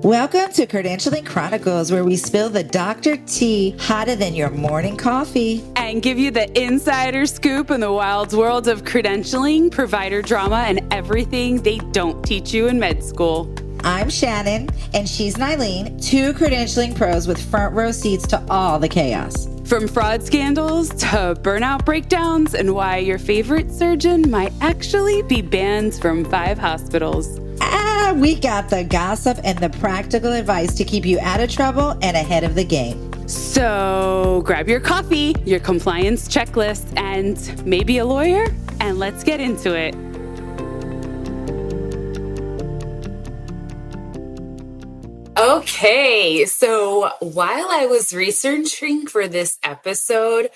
Welcome to Credentialing Chronicles, where we spill the doctor tea hotter than your morning coffee. And give you the insider scoop in the wild world of credentialing, provider drama, and everything they don't teach you in med school. I'm Shannen, and she's Nyleen, two credentialing pros with front row seats to all the chaos. From fraud scandals to burnout breakdowns and why your favorite surgeon might actually be banned from 5 hospitals. We got the gossip and the practical advice to keep you out of trouble and ahead of the game. So grab your coffee, your compliance checklist, and maybe a lawyer, and let's get into it. Okay, so while I was researching for this episode,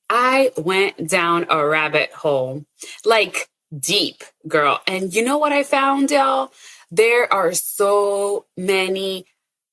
I went down a rabbit hole, like deep, girl. And you know what I found, y'all? There are so many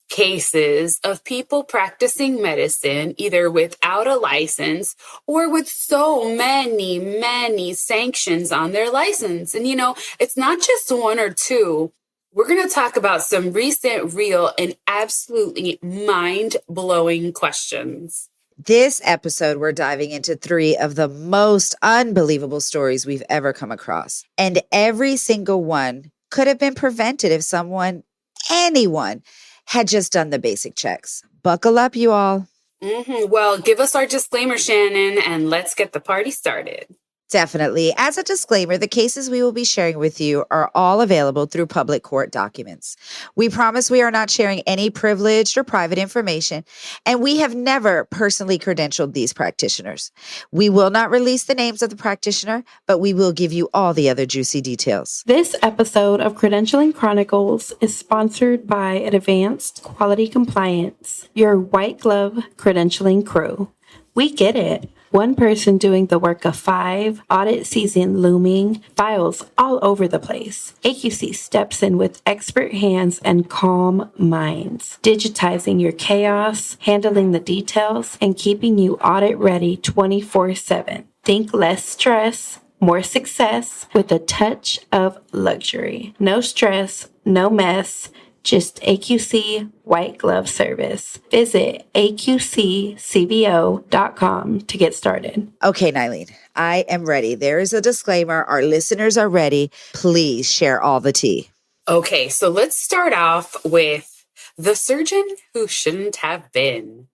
cases of people practicing medicine either without a license or with so many sanctions on their license. And you know, it's not just one or two. We're going to talk about some recent, real, and absolutely mind-blowing questions. This episode, we're diving into 3 of the most unbelievable stories we've ever come across. And every single one could have been prevented if anyone had just done the basic checks. Buckle up, you all. Well, give us our disclaimer, Shannen, and let's get the party started. Definitely. As a disclaimer, the cases we will be sharing with you are all available through public court documents. We promise we are not sharing any privileged or private information, and we have never personally credentialed these practitioners. We will not release the names of the practitioner, but we will give you all the other juicy details. This episode of Credentialing Chronicles is sponsored by Advanced Quality Compliance, your white glove credentialing crew. We get it. One person doing the work of 5, audit season looming, files all over the place. AQC steps in with expert hands and calm minds, digitizing your chaos, handling the details, and keeping you audit ready 24/7. Think less stress, more success with a touch of luxury. No stress, no mess. Just AQC white glove service. Visit aqccbo.com to get started. Okay, Nyleen, I am ready. There is a disclaimer. Our listeners are ready. Please share all the tea. Okay, so let's start off with the surgeon who shouldn't have been.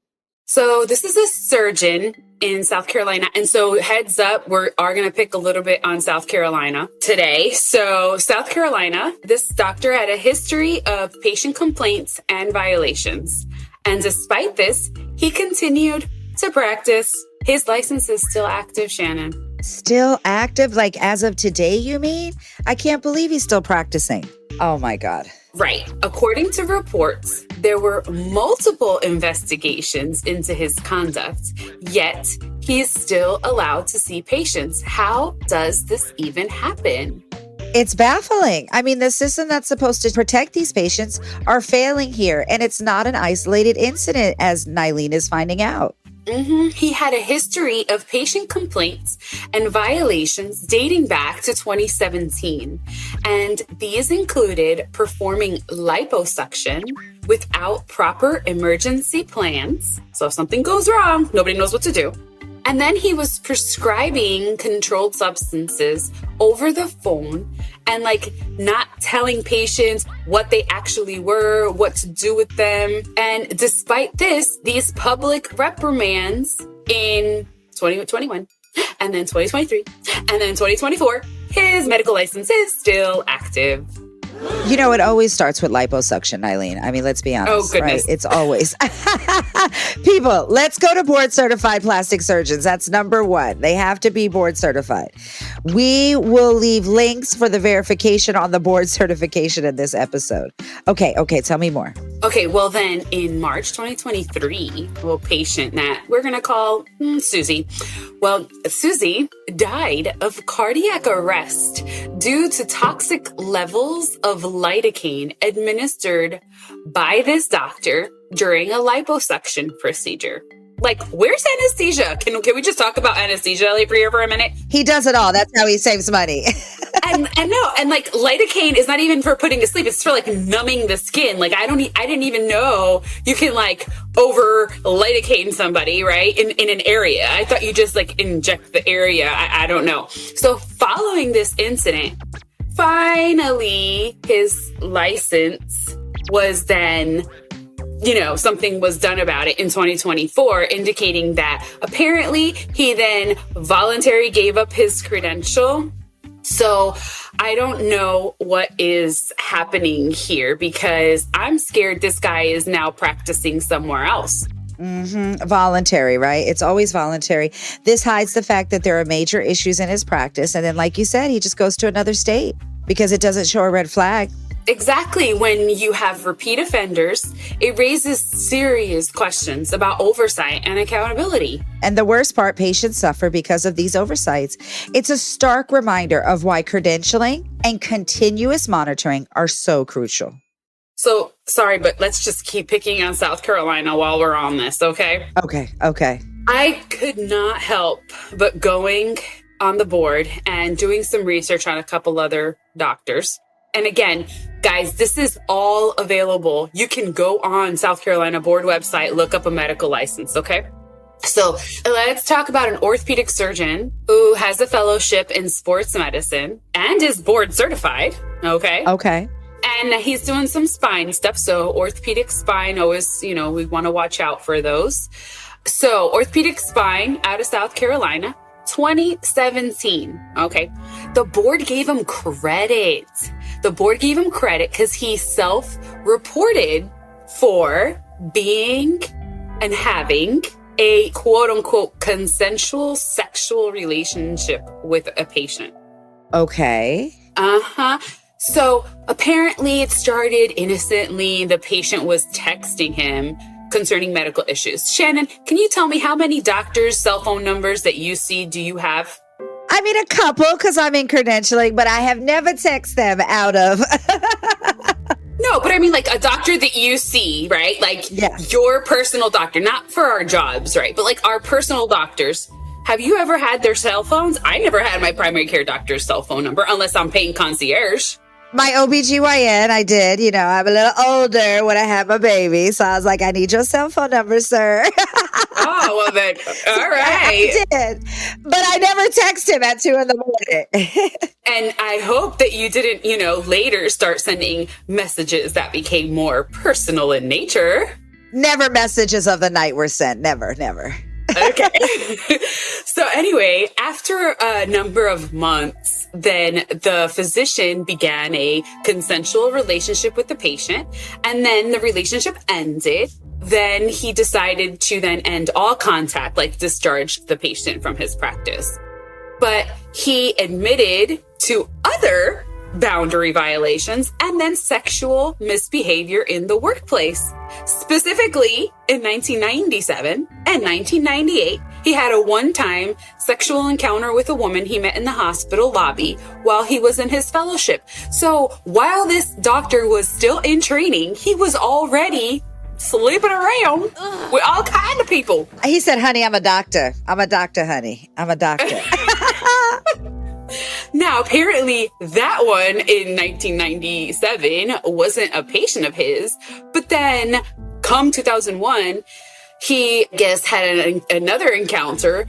So this is a surgeon in South Carolina. And so heads up, we are going to pick a little bit on South Carolina today. So South Carolina, this doctor had a history of patient complaints and violations. And despite this, he continued to practice. His license is still active, Shannen. Still active? Like as of today, you mean? I can't believe he's still practicing. Oh my God. Right. According to reports, there were multiple investigations into his conduct, yet he is still allowed to see patients. How does this even happen? It's baffling. I mean, the system that's supposed to protect these patients are failing here, and it's not an isolated incident, as Nyleen is finding out. He had a history of patient complaints and violations dating back to 2017. And these included performing liposuction without proper emergency plans. So if something goes wrong, nobody knows what to do. And then he was prescribing controlled substances over the phone and not telling patients what they actually were, what to do with them. And despite this, these public reprimands in 2021 and then 2023 and then 2024, his medical license is still active. You know, it always starts with liposuction, Nyleen. I mean, let's be honest. Oh, goodness. Right? It's always. People, let's go to board certified plastic surgeons. That's number 1. They have to be board certified. We will leave links for the verification on the board certification in this episode. Okay, tell me more. Okay, well then in March 2023, a patient that we're going to call Susie. Well, Susie died of cardiac arrest due to toxic levels of lidocaine administered by this doctor during a liposuction procedure. Where's anesthesia? Can we just talk about anesthesia for a minute? He does it all. That's how he saves money. And no, and like lidocaine is not even for putting to sleep. It's for like numbing the skin. Like I didn't even know you can like over lidocaine somebody, right? In an area. I thought you just like inject the area. I don't know. So following this incident, finally his license was then, something was done about it in 2024, indicating that apparently he then voluntarily gave up his credential. So I don't know what is happening here because I'm scared this guy is now practicing somewhere else. Voluntary, right? It's always voluntary. This hides the fact that there are major issues in his practice. And then, like you said, he just goes to another state because it doesn't show a red flag. Exactly. When you have repeat offenders, it raises serious questions about oversight and accountability. And the worst part, patients suffer because of these oversights. It's a stark reminder of why credentialing and continuous monitoring are so crucial. So, sorry, but let's just keep picking on South Carolina while we're on this, okay? Okay. I could not help but going on the board and doing some research on a couple other doctors. And again, guys, this is all available. You can go on South Carolina board website, look up a medical license, okay? So let's talk about an orthopedic surgeon who has a fellowship in sports medicine and is board certified, okay? Okay. And he's doing some spine stuff. So orthopedic spine, always, we want to watch out for those. So orthopedic spine out of South Carolina, 2017, okay? The board gave him credit. The board gave him credit because he self-reported for being and having a quote-unquote consensual sexual relationship with a patient. Okay. So apparently it started innocently. The patient was texting him concerning medical issues. Shannon, can you tell me how many doctors' cell phone numbers that you see do you have? I mean, a couple, because I'm in credentialing, but I have never texted them out of. No, but I mean like a doctor that you see, right? Like your personal doctor, not for our jobs, right? But like our personal doctors. Have you ever had their cell phones? I never had my primary care doctor's cell phone number unless I'm paying concierge. My OBGYN, I did. I'm a little older when I had my baby. So I was like, I need your cell phone number, sir. Oh, well then, all right. I did. But I never text him at 2 a.m. And I hope that you didn't, later start sending messages that became more personal in nature. Never messages of the night were sent. Never. Okay. So anyway, after a number of months, then the physician began a consensual relationship with the patient, and then the relationship ended. Then he decided to then end all contact, like discharge the patient from his practice. But he admitted to other boundary violations and then sexual misbehavior in the workplace. Specifically, in 1997 and 1998, he had a one-time sexual encounter with a woman he met in the hospital lobby while he was in his fellowship. So while this doctor was still in training, he was already sleeping around with all kinds of people. He said, honey, I'm a doctor. I'm a doctor, honey. I'm a doctor. Now, apparently that one in 1997 wasn't a patient of his, but then come 2001, he, had another encounter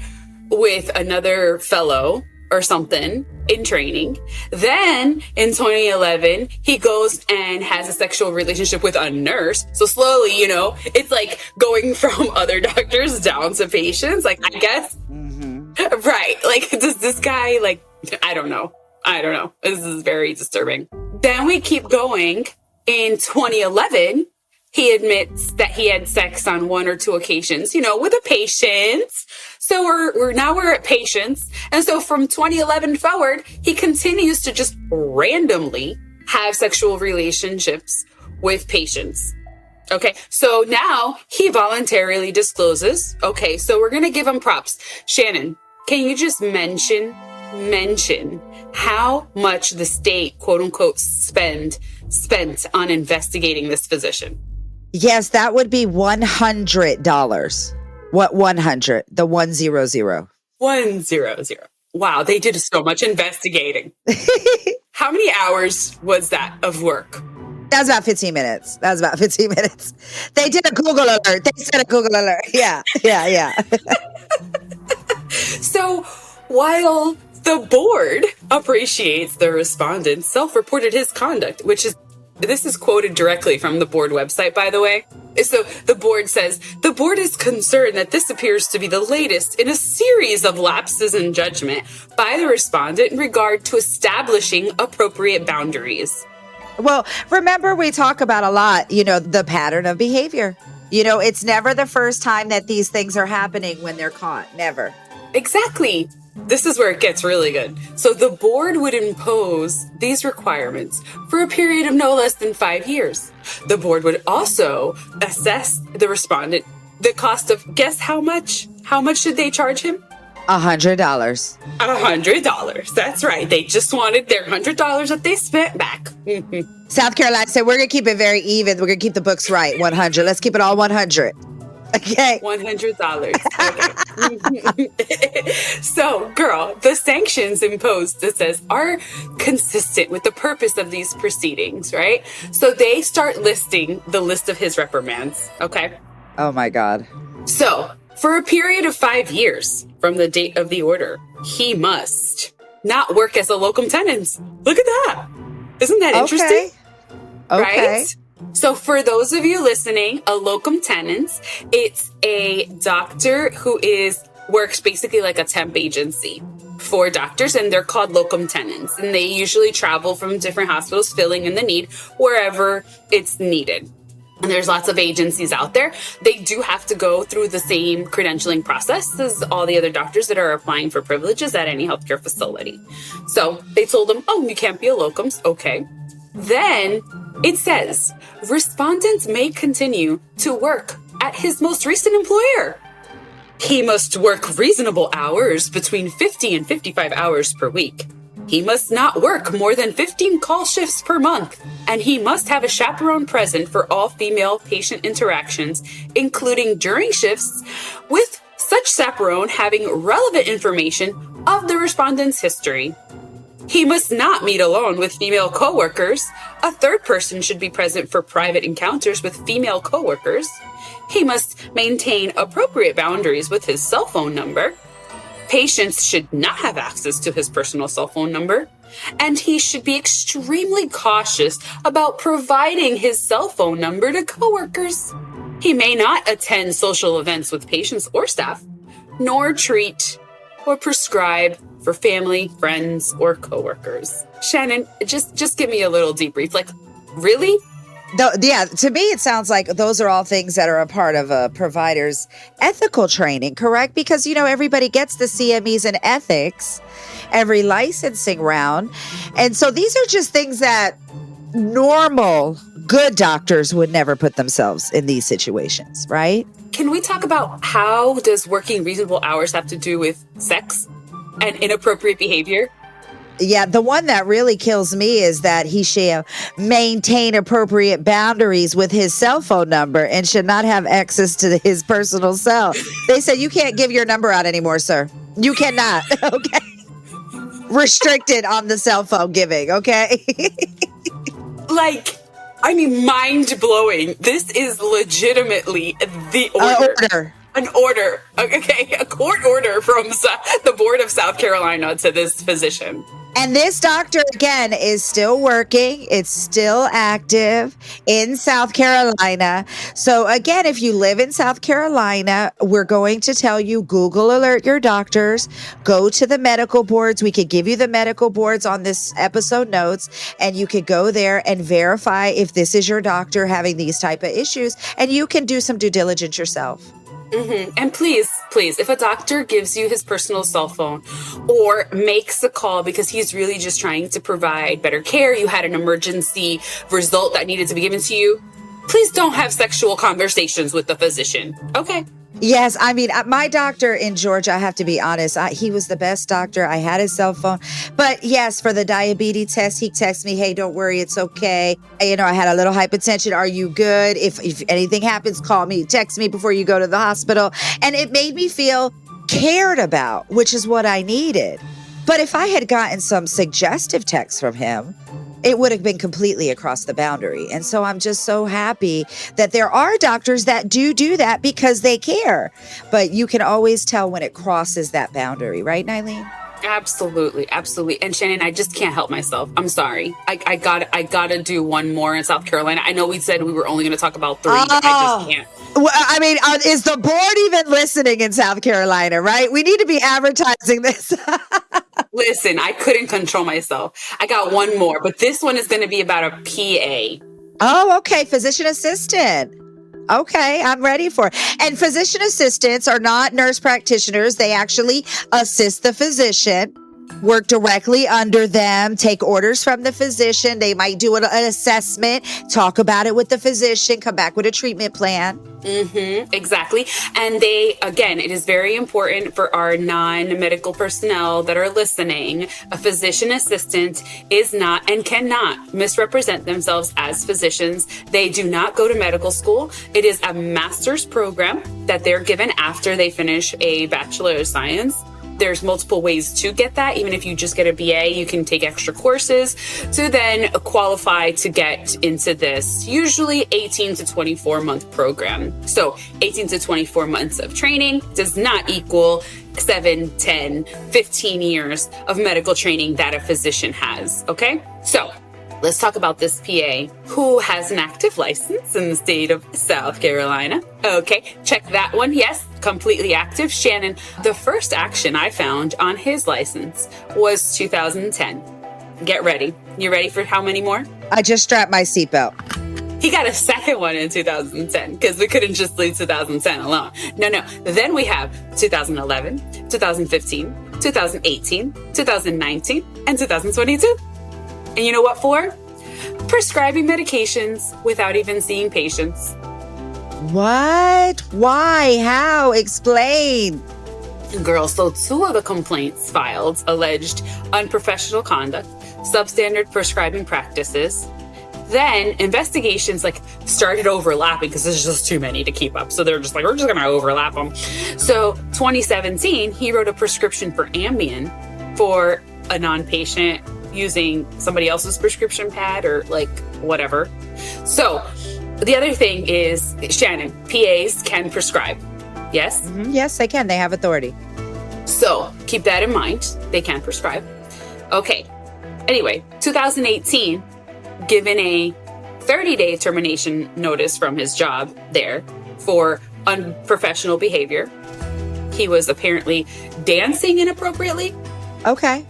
with another fellow or something in training. Then in 2011, he goes and has a sexual relationship with a nurse. So slowly, it's like going from other doctors down to patients, like, I guess. Mm-hmm. Right. Like, does this guy, like, I don't know. This is very disturbing. Then we keep going. In 2011, he admits that he had sex on 1 or 2 occasions, with a patient. So we're at patients. And so from 2011 forward, he continues to just randomly have sexual relationships with patients. Okay. So now he voluntarily discloses. Okay. So we're going to give him props. Shannon, can you just mention how much the state, quote unquote, spent on investigating this physician? Yes, that would be $100. What 100? The 100. 100. Wow, they did so much investigating. How many hours was that of work? That was about 15 minutes. They did a Google alert. They said a Google alert. Yeah. So while the board appreciates the respondent self-reported his conduct, this is quoted directly from the board website, by the way. So the board says, the board is concerned that this appears to be the latest in a series of lapses in judgment by the respondent in regard to establishing appropriate boundaries. Well, remember we talk about a lot, the pattern of behavior. It's never the first time that these things are happening when they're caught. Never. Exactly. This is where it gets really good. So the board would impose these requirements for a period of no less than 5 years. The board would also assess the respondent the cost of, guess how much? How much did they charge him? $100. $100. That's right. They just wanted their $100 that they spent back. South Carolina said, we're going to keep it very even. We're going to keep the books right. 100. Let's keep it all 100. Okay. $100. Okay. So, girl, the sanctions imposed, it says, are consistent with the purpose of these proceedings, right? So they start listing the list of his reprimands. Okay. Oh my God. So for a period of 5 years from the date of the order, he must not work as a locum tenens. Look at that. Isn't that interesting? Okay. Right? So for those of you listening, a locum tenens, it's a doctor who works basically like a temp agency for doctors, and they're called locum tenens. And they usually travel from different hospitals, filling in the need wherever it's needed. And there's lots of agencies out there. They do have to go through the same credentialing process as all the other doctors that are applying for privileges at any healthcare facility. So they told him, oh, you can't be a locums. Okay. Then it says, respondents may continue to work at his most recent employer. He must work reasonable hours between 50 and 55 hours per week. He must not work more than 15 call shifts per month, and he must have a chaperone present for all female patient interactions, including during shifts, with such chaperone having relevant information of the respondent's history. He must not meet alone with female coworkers. A third person should be present for private encounters with female coworkers. He must maintain appropriate boundaries with his cell phone number. Patients should not have access to his personal cell phone number, and he should be extremely cautious about providing his cell phone number to coworkers. He may not attend social events with patients or staff, nor treat or prescribe for family, friends, or coworkers. Shannen, just give me a little debrief. Like, really? Yeah, to me, it sounds like those are all things that are a part of a provider's ethical training, correct? Because, everybody gets the CMEs in ethics every licensing round. And so these are just things that normal, good doctors would never put themselves in these situations, right? Can we talk about how does working reasonable hours have to do with sex and inappropriate behavior? Yeah, the one that really kills me is that he shall maintain appropriate boundaries with his cell phone number and should not have access to his personal cell. They said, you can't give your number out anymore, sir. You cannot. Okay. Restricted on the cell phone giving. Okay. Mind blowing. This is legitimately the order. An order. Okay. A court order from the Board of South Carolina to this physician. And this doctor, again, is still working. It's still active in South Carolina. So, again, if you live in South Carolina, we're going to tell you, Google alert your doctors. Go to the medical boards. We could give you the medical boards on this episode notes, and you could go there and verify if this is your doctor having these type of issues. And you can do some due diligence yourself. Mm-hmm. And please, if a doctor gives you his personal cell phone or makes a call because he's really just trying to provide better care, you had an emergency result that needed to be given to you, please don't have sexual conversations with the physician. Okay. Yes. I mean, my doctor in Georgia, I have to be honest, he was the best doctor. I had his cell phone. But yes, for the diabetes test, he texted me, hey, don't worry, it's okay. I had a little hypertension. Are you good? If anything happens, call me, text me before you go to the hospital. And it made me feel cared about, which is what I needed. But if I had gotten some suggestive text from him, it would have been completely across the boundary. And so I'm just so happy that there are doctors that do that because they care. But you can always tell when it crosses that boundary, right, Nyleen? Absolutely. Absolutely. And Shannen, I just can't help myself. I'm sorry. I gotta do one more in South Carolina. I know we said we were only going to talk about 3, but I just can't. Well, I mean, is the board even listening in South Carolina, right? We need to be advertising this. Listen, I couldn't control myself. I got one more, but this one is going to be about a PA. Oh, okay. Physician assistant. Okay, I'm ready for it. And physician assistants are not nurse practitioners. They actually assist the physician, work directly under them, take orders from the physician. They might do an assessment, talk about it with the physician, come back with a treatment plan. Exactly. And again, it is very important for our non-medical personnel that are listening. A physician assistant is not and cannot misrepresent themselves as physicians. They do not go to medical school. It is a master's program that they're given after they finish a Bachelor of Science. There's multiple ways to get that. Even if you just get a BA, you can take extra courses to then qualify to get into this usually 18 to 24 month program. So 18 to 24 months of training does not equal 7, 10, 15 years of medical training that a physician has. Okay. So let's talk about this PA who has an active license in the state of South Carolina. Okay, check that one. Yes, completely active. Shannen, the first action I found on his license was 2010. Get ready. You ready for how many more? I just strapped my seatbelt. He got a second one in 2010 because we couldn't just leave 2010 alone. No. Then we have 2011, 2015, 2018, 2019, and 2022. And you know what for? Prescribing medications without even seeing patients. What? Why? How? Explain. Girl, so 2 of the complaints filed alleged unprofessional conduct, substandard prescribing practices. Then investigations started overlapping because there's just too many to keep up. So they're just we're just going to overlap them. So 2017, he wrote a prescription for Ambien for a non-patient using somebody else's prescription pad or whatever. So the other thing is, Shannen, PAs can prescribe. Yes? Mm-hmm. Yes, they can. They have authority. So keep that in mind. They can prescribe. Okay. Anyway, 2018, given a 30-day termination notice from his job there for unprofessional behavior. He was apparently dancing inappropriately. Okay.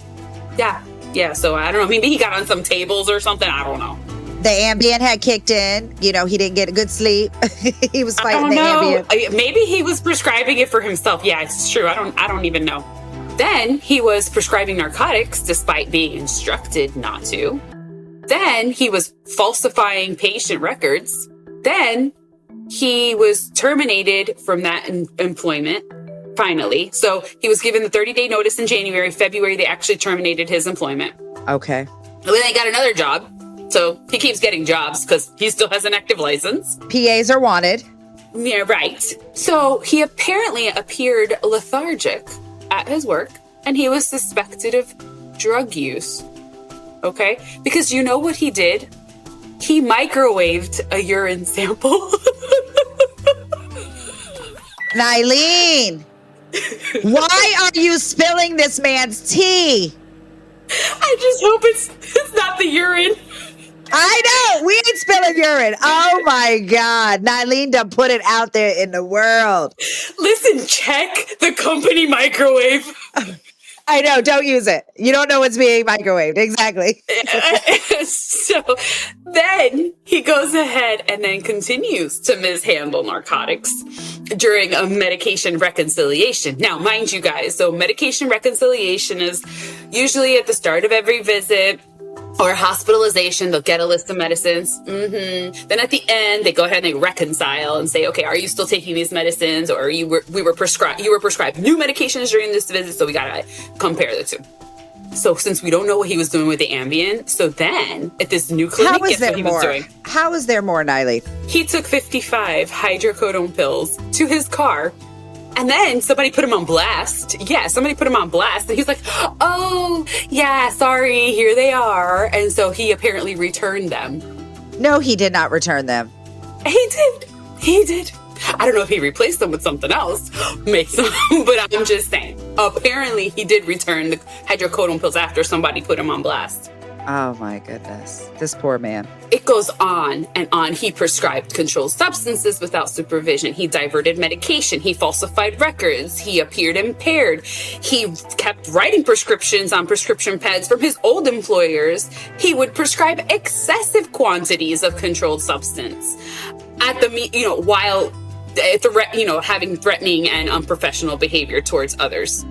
Yeah, so I don't know. Maybe he got on some tables or something. I don't know. The Ambien had kicked in. He didn't get a good sleep. He was fighting the Ambien. Maybe he was prescribing it for himself. Yeah, it's true. I don't even know. Then he was prescribing narcotics despite being instructed not to. Then he was falsifying patient records. Then he was terminated from that employment. Finally. So he was given the 30-day notice in January. February, they actually terminated his employment. Okay. And then they got another job. So he keeps getting jobs because he still has an active license. PAs are wanted. Yeah, right. So he apparently appeared lethargic at his work and he was suspected of drug use. Okay? Because you know what he did? He microwaved a urine sample. Nyleen! Why are you spilling this man's tea? I just hope it's not the urine. I know. We ain't spilling urine. Oh, my God. Nyleen done put it out there in the world. Listen, check the company microwave. I know. Don't use it. You don't know what's being microwaved. Exactly. So then he goes ahead and then continues to mishandle narcotics during a medication reconciliation. Now, mind you guys, so medication reconciliation is usually at the start of every visit or hospitalization. They'll get a list of medicines. Then at the end, they go ahead and they reconcile and say, okay, are you still taking these medicines, or you were prescribed new medications during this visit, so we gotta compare the two. So since we don't know what he was doing with the Ambien, so then at this new clinic, guess what he was doing? How is there more, Nyleen? He took 55 hydrocodone pills to his car And then somebody put him on blast. Yeah, somebody put him on blast. And he's like, oh, yeah, sorry, here they are. And so he apparently returned them. No, he did not return them. He did. I don't know if he replaced them with something else, makes them, but I'm just saying. Apparently, he did return the hydrocodone pills after somebody put him on blast. Oh my goodness. This poor man. It goes on and on. He prescribed controlled substances without supervision. He diverted medication. He falsified records. He appeared impaired. He kept writing prescriptions on prescription pads from his old employers. He would prescribe excessive quantities of controlled substance at the, while having threatening and unprofessional behavior towards others.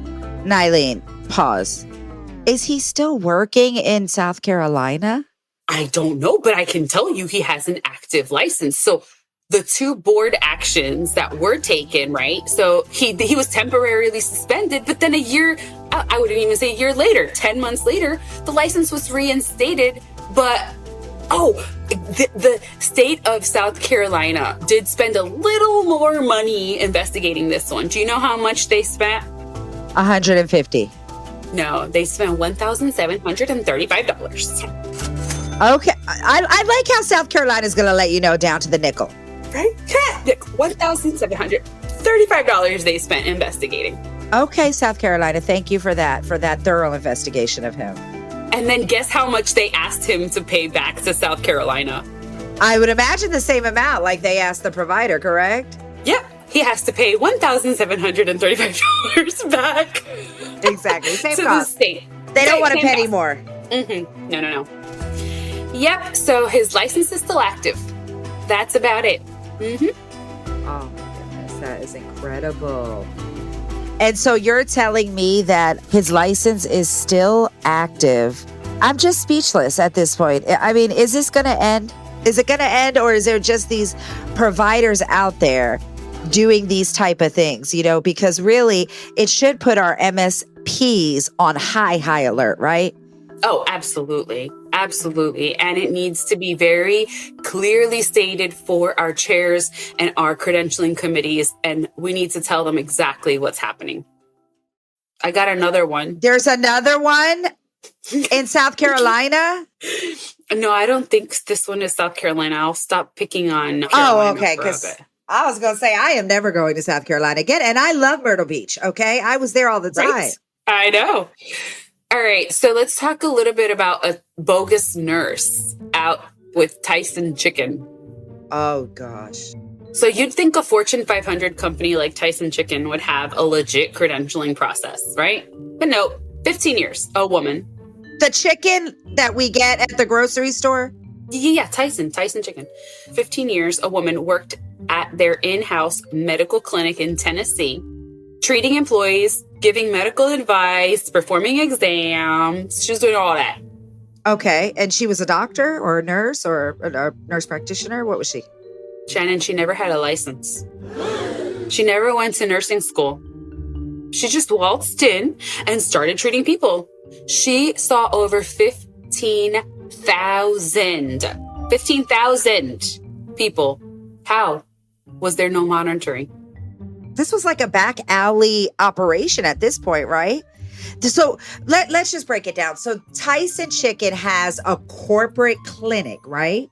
Nyleen, pause. Is he still working in South Carolina? I don't know, but I can tell you he has an active license. So the 2 board actions that were taken, right? So he was temporarily suspended, but then I wouldn't even say a year later, 10 months later, the license was reinstated. But, the state of South Carolina did spend a little more money investigating this one. Do you know how much they spent? $150. No, they spent $1,735. Okay. I like how South Carolina is going to let you know down to the nickel. Right? $1,735 they spent investigating. Okay, South Carolina. Thank you for that thorough investigation of him. And then guess how much they asked him to pay back to South Carolina? I would imagine the same amount like they asked the provider, correct? Yep. He has to pay $1,735 back. Exactly. Same to cost. The state. They don't want to pay anymore. Mm-hmm. No. Yep. So his license is still active. That's about it. Mm-hmm. Oh my goodness. That is incredible. And so you're telling me that his license is still active. I'm just speechless at this point. I mean, is this going to end? Is it going to end, or is there just these providers out there doing these type of things, because really it should put our MSPs on high alert, right? Oh, absolutely. Absolutely. And it needs to be very clearly stated for our chairs and our credentialing committees. And we need to tell them exactly what's happening. I got another one. There's another one in South Carolina? No, I don't think this one is South Carolina. I'll stop picking on Carolina. Oh, okay. Because I was going to say, I am never going to South Carolina again. And I love Myrtle Beach. Okay. I was there all the time. Right? I know. All right. So let's talk a little bit about a bogus nurse out with Tyson Chicken. Oh, gosh. So you'd think a Fortune 500 company like Tyson Chicken would have a legit credentialing process, right? But no, 15 years, a woman. The chicken that we get at the grocery store? Yeah, Tyson Chicken. 15 years, a woman worked at their in-house medical clinic in Tennessee, treating employees, giving medical advice, performing exams. She was doing all that. Okay. And she was a doctor or a nurse or a nurse practitioner? What was she? Shannen, she never had a license. She never went to nursing school. She just waltzed in and started treating people. She saw over 15,000 people. How was there no monitoring? This was like a back alley operation at this point, right? So let's just break it down. So Tyson Chicken has a corporate clinic, right?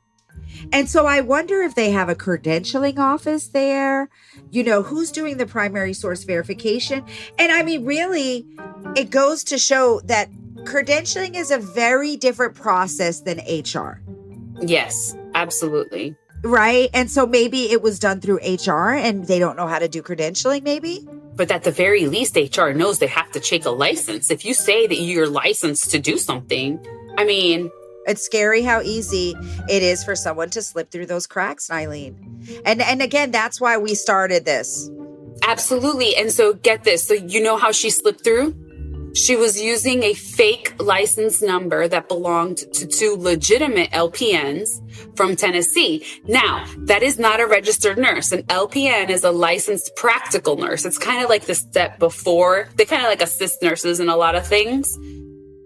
And so I wonder if they have a credentialing office there, who's doing the primary source verification. And I mean, really, it goes to show that credentialing is a very different process than HR. Yes, absolutely. Right. And so maybe it was done through HR and they don't know how to do credentialing, maybe. But at the very least, HR knows they have to check a license. If you say that you're licensed to do something, I mean, it's scary how easy it is for someone to slip through those cracks, Nyleen. And again, that's why we started this. Absolutely. And so get this. So you know how she slipped through? She was using a fake license number that belonged to 2 legitimate LPNs from Tennessee. Now, that is not a registered nurse. An LPN is a licensed practical nurse. It's kind of like the step before. They kind of like assist nurses in a lot of things.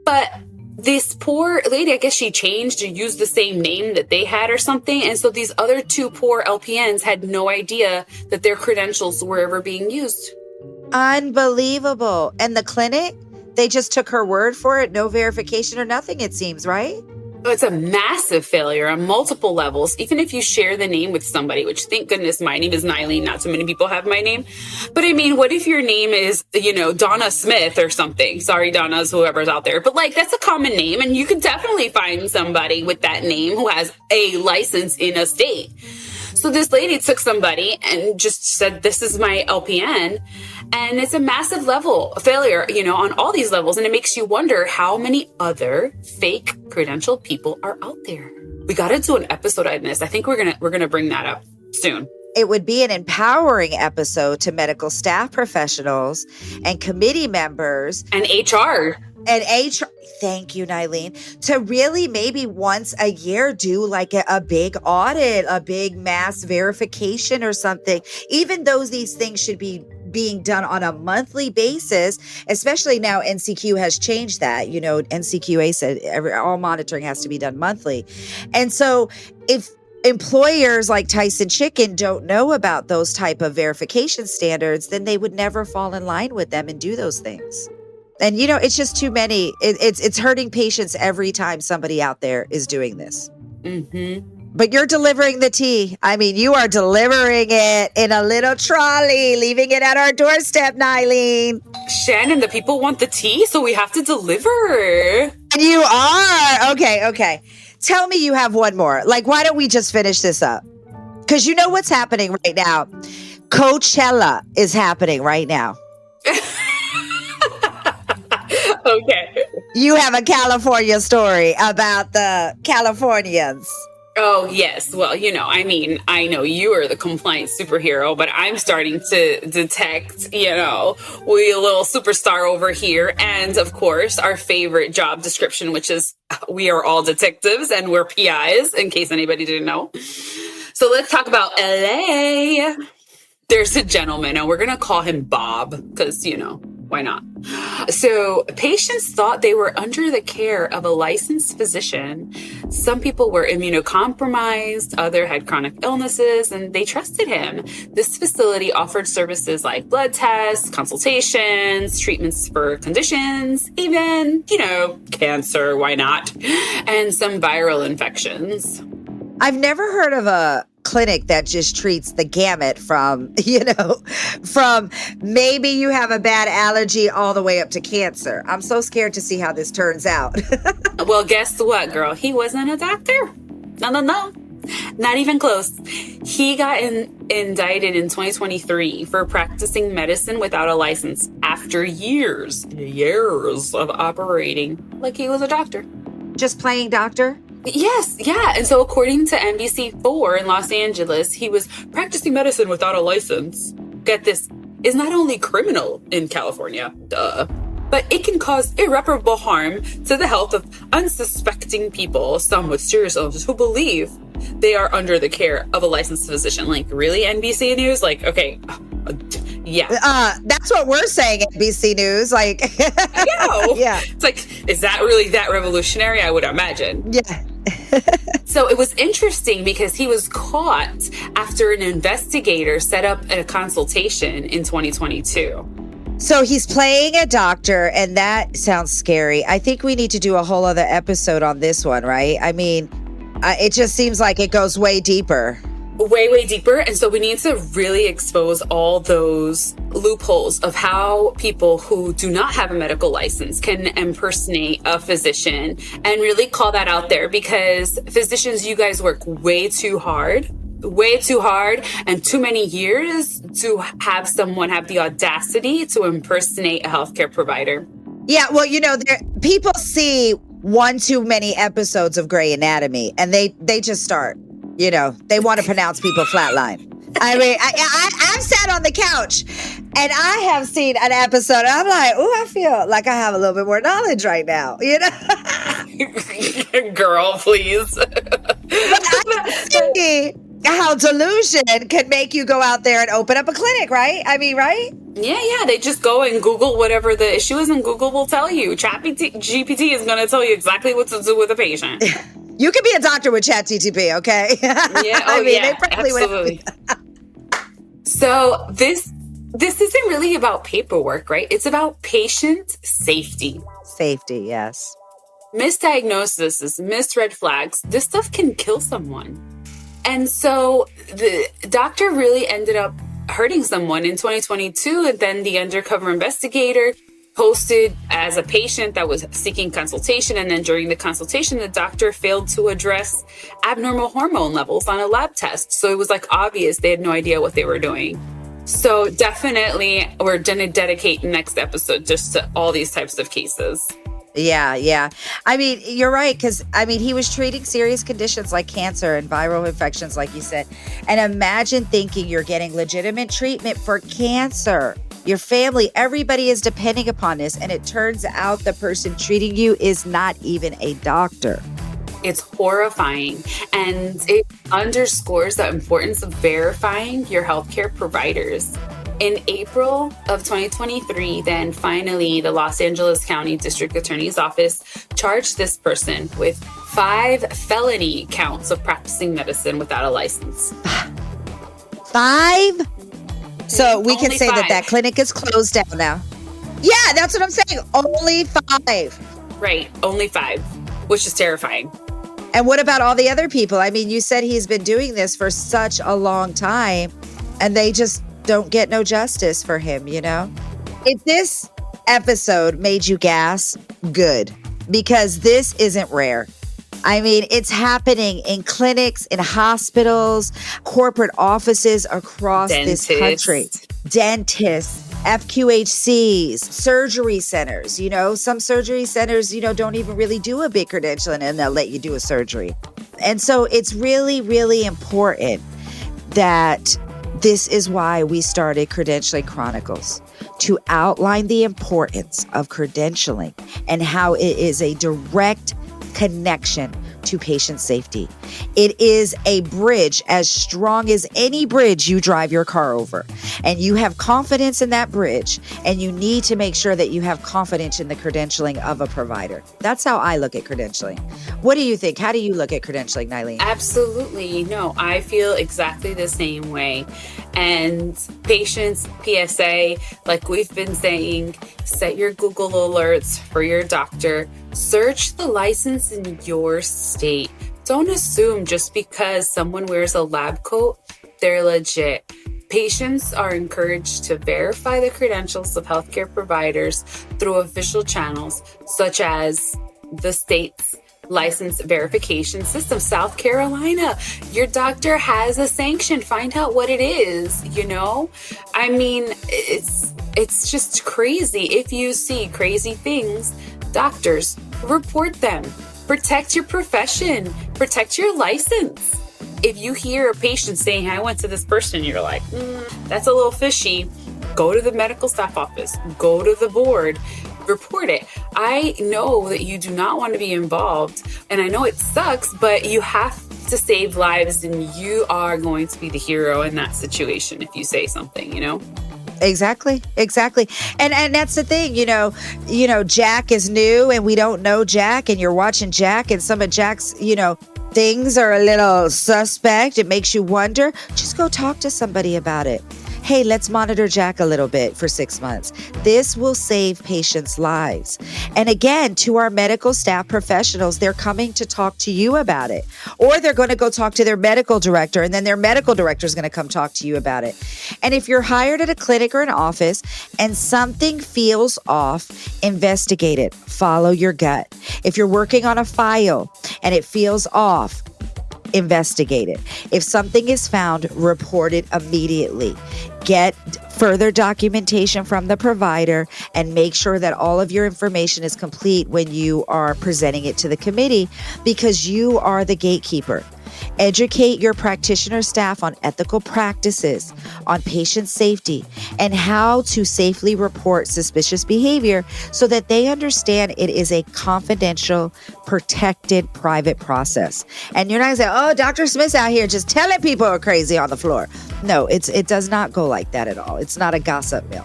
But this poor lady, I guess she changed and used the same name that they had or something. And so these other 2 poor LPNs had no idea that their credentials were ever being used. Unbelievable. And the clinic, they just took her word for it. No verification or nothing, it seems, right? It's a massive failure on multiple levels. Even if you share the name with somebody, which thank goodness my name is Nyleen. Not too many people have my name. But I mean, what if your name is, Donna Smith or something? Sorry, Donna's, whoever's out there. But like, that's a common name. And you could definitely find somebody with that name who has a license in a state. So this lady took somebody and just said, this is my LPN. And it's a massive failure, on all these levels. And it makes you wonder how many other fake credentialed people are out there. We got to do an episode on this. I think we're going to bring that up soon. It would be an empowering episode to medical staff professionals and committee members. And HR. Thank you, Nyleen. To really maybe once a year do like a big audit, a big mass verification or something. Even though these things should be being done on a monthly basis, especially now NCQ has changed that. NCQA said all monitoring has to be done monthly. And so if employers like Tyson Chicken don't know about those type of verification standards, then they would never fall in line with them and do those things. And, it's just too many. It's hurting patients every time somebody out there is doing this. Mm-hmm. But you're delivering the tea. I mean, you are delivering it in a little trolley, leaving it at our doorstep, Nyleen. Shannen, the people want the tea, so we have to deliver. And you are. Okay. Tell me you have one more. Like, why don't we just finish this up? Because you know what's happening right now. Coachella is happening right now. Okay. You have a California story about the Californians. Oh, yes. Well, I know you are the compliance superhero, but I'm starting to detect, we a little superstar over here. And of course, our favorite job description, which is we are all detectives and we're PIs, in case anybody didn't know. So let's talk about LA. There's a gentleman, and we're going to call him Bob because, why not? So patients thought they were under the care of a licensed physician. Some people were immunocompromised, others had chronic illnesses, and they trusted him. This facility offered services like blood tests, consultations, treatments for conditions, even, cancer, why not? And some viral infections. I've never heard of a clinic that just treats the gamut from maybe you have a bad allergy all the way up to cancer. I'm so scared to see how this turns out. Well, guess what, girl? He wasn't a doctor. No. Not even close. He got indicted in 2023 for practicing medicine without a license after years of operating like he was a doctor. Just playing doctor? Yes, yeah. And so according to NBC4 in Los Angeles, he was practicing medicine without a license. Get this, is not only criminal in California, but it can cause irreparable harm to the health of unsuspecting people, some with serious illnesses who believe they are under the care of a licensed physician. Like, really, NBC News? Like, okay, yeah. That's what we're saying, NBC News. Like, I know. Yeah. It's like, is that really that revolutionary? I would imagine. Yeah. So it was interesting because he was caught after an investigator set up a consultation in 2022. So he's playing a doctor, and that sounds scary. I think we need to do a whole other episode on this one, right? I mean, it just seems like it goes way deeper. Way deeper. And so we need to really expose all those loopholes of how people who do not have a medical license can impersonate a physician and really call that out there, because physicians, you guys work way too hard and too many years to have someone have the audacity to impersonate a healthcare provider. Yeah, well, people see one too many episodes of Grey Anatomy, and they just start. They want to pronounce people flatline. I mean, I've sat on the couch and I have seen an episode and I'm like, I feel like I have a little bit more knowledge right now, Girl, please. But I see how delusion can make you go out there and open up a clinic, right? I mean, right? Yeah. They just go and Google whatever the issue is, and Google will tell you. GPT is going to tell you exactly what to do with a patient. You could be a doctor with ChatGPT, okay? Yeah, I mean, yeah, they probably absolutely. So this This isn't really about paperwork, right? It's about patient safety. Safety, yes. Misdiagnoses, missed red flags, this stuff can kill someone. And so the doctor really ended up hurting someone in 2022. And then the undercover investigator posted as a patient that was seeking consultation. And then during the consultation, the doctor failed to address abnormal hormone levels on a lab test. So it was like obvious they had no idea what they were doing. So definitely we're going to dedicate the next episode just to all these types of cases. Yeah. I mean, you're right, because, I mean, he was treating serious conditions like cancer and viral infections, like you said. And imagine thinking you're getting legitimate treatment for cancer. Your family, everybody is depending upon this. And it turns out the person treating you is not even a doctor. It's horrifying, and it underscores the importance of verifying your healthcare providers. In April of 2023, then finally, the Los Angeles County District Attorney's Office charged this person with 5 felony counts of practicing medicine without a license. 5? So we can Only say 5. that clinic is closed down now. Yeah, that's what I'm saying. Only 5. Right, only 5, which is terrifying. And what about all the other people? I mean, you said he's been doing this for such a long time, and they just don't get no justice for him, you know? If this episode made you gasp, good, because this isn't rare. I mean, it's happening in clinics, in hospitals, corporate offices across this country. Dentists, FQHCs, surgery centers, you know, some surgery centers, you know, don't even really do a big credentialing and they'll let you do a surgery. And so it's really, really important that this is why we started Credentialing Chronicles, to outline the importance of credentialing and how it is a direct connection to patient safety. It is a bridge as strong as any bridge you drive your car over. And you have confidence in that bridge, and you need to make sure that you have confidence in the credentialing of a provider. That's how I look at credentialing. What do you think? How do you look at credentialing, Nyleen? Absolutely. No, I feel exactly the same way. And patients, PSA, like we've been saying, set your Google alerts for your doctor. Search the license in your state. Don't assume just because someone wears a lab coat, they're legit. Patients are encouraged to verify the credentials of healthcare providers through official channels, such as the state's license verification system. South Carolina, your doctor has a sanction. Find out what it is, you know? I mean, it's just crazy. If you see crazy things, doctors, report them. Protect your profession. Protect your license. If you hear a patient saying, I went to this person, you're like, that's a little fishy, go to the medical staff office, go to the board, report it. I know that you do not want to be involved, and I know it sucks, but you have to save lives, and you are going to be the hero in that situation if you say something, you know? Exactly. And that's the thing, you know, Jack is new and we don't know Jack, and you're watching Jack and some of Jack's, you know, things are a little suspect. It makes you wonder. Just go talk to somebody about it. Hey, let's monitor Jack a little bit for 6 months. This will save patients' lives. And again, to our medical staff professionals, they're coming to talk to you about it. Or they're going to go talk to their medical director, and then their medical director is going to come talk to you about it. And if you're hired at a clinic or an office and something feels off, investigate it. Follow your gut. If you're working on a file and it feels off, investigate it. If something is found, report it immediately. Get further documentation from the provider and make sure that all of your information is complete when you are presenting it to the committee, because you are the gatekeeper. Educate your practitioner staff on ethical practices, on patient safety, and how to safely report suspicious behavior so that they understand it is a confidential, protected, private process. And you're not going to say, oh, Dr. Smith's out here just telling people are crazy on the floor. No, it does not go like that at all. It's not a gossip mill.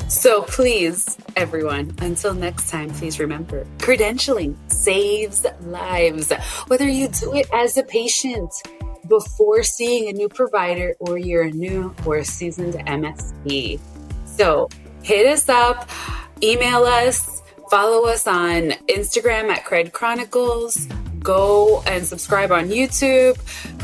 So please, everyone, until next time, please remember, credentialing saves lives. Whether you do it as a patient, before seeing a new provider or you're a new or a seasoned MSP. So hit us up, email us, follow us on Instagram at Cred Chronicles, go and subscribe on YouTube,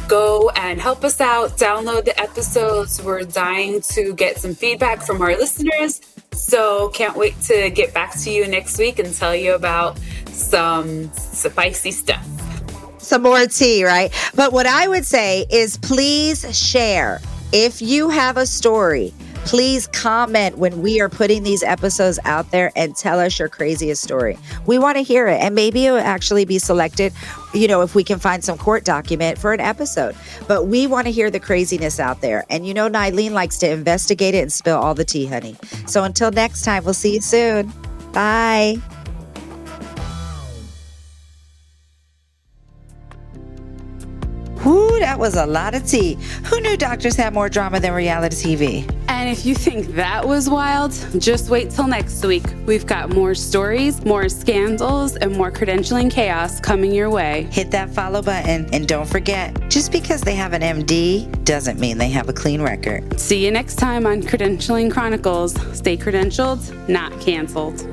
go and help us out, download the episodes. We're dying to get some feedback from our listeners. So can't wait to get back to you next week and tell you about some spicy stuff. Some more tea, right? But what I would say is please share. If you have a story, please comment when we are putting these episodes out there and tell us your craziest story. We want to hear it. And maybe it will actually be selected, if we can find some court document for an episode. But we want to hear the craziness out there. And Nyleen likes to investigate it and spill all the tea, honey. So until next time, we'll see you soon. Bye. Whoo, that was a lot of tea. Who knew doctors had more drama than reality TV? And if you think that was wild, just wait till next week. We've got more stories, more scandals, and more credentialing chaos coming your way. Hit that follow button and don't forget, just because they have an MD doesn't mean they have a clean record. See you next time on Credentialing Chronicles. Stay credentialed, not canceled.